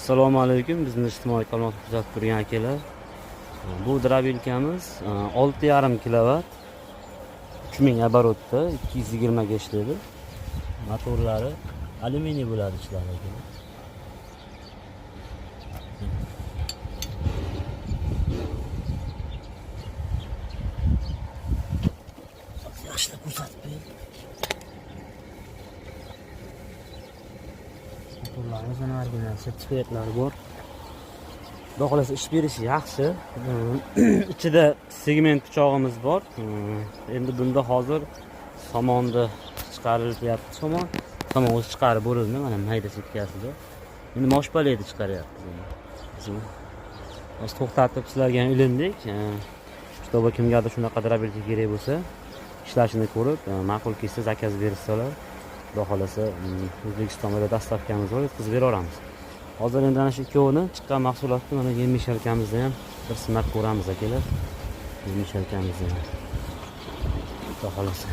Assalomu alaykum. Bizni ijtimoiy tarmoqda kuzatib turgan akalar. Bu drabilkamiz 6,5 kilovat 3000 оборотda 220 ga ishlaydi. Motorlari alyuminiy bo'ladi ishlari akalar. Yaxshilab ko'rsatib bering. Motorlarimizdan original sertifikatlari bor. Xudo xolasa ish berishi yaxshi. Ichida segment pichog'imiz bor. Endi bunda hozir somonni chiqarilyapti. Somon o'zi chiqarib bo'lindi, mana mayda setkasida. Endi moshpalaydi chiqaryapti. Biz to'xtatib sizlarga ham ilindik. Kitoba kimgadir shunaqa drabilka kerak bo'lsa, ishlashini ko'rib, ma'qul kelsa zakaz bersalar, xudo xolasa O'zbekistonda dastavkamiz bor, yetkazib beraveramiz. Hozir endi ana shu ikkovini chiqqan mahsulotni mana yem mishalkamizda ham bir sinab ko'ramiz akalar. Yem mishalkamizda. Xudo xolasa.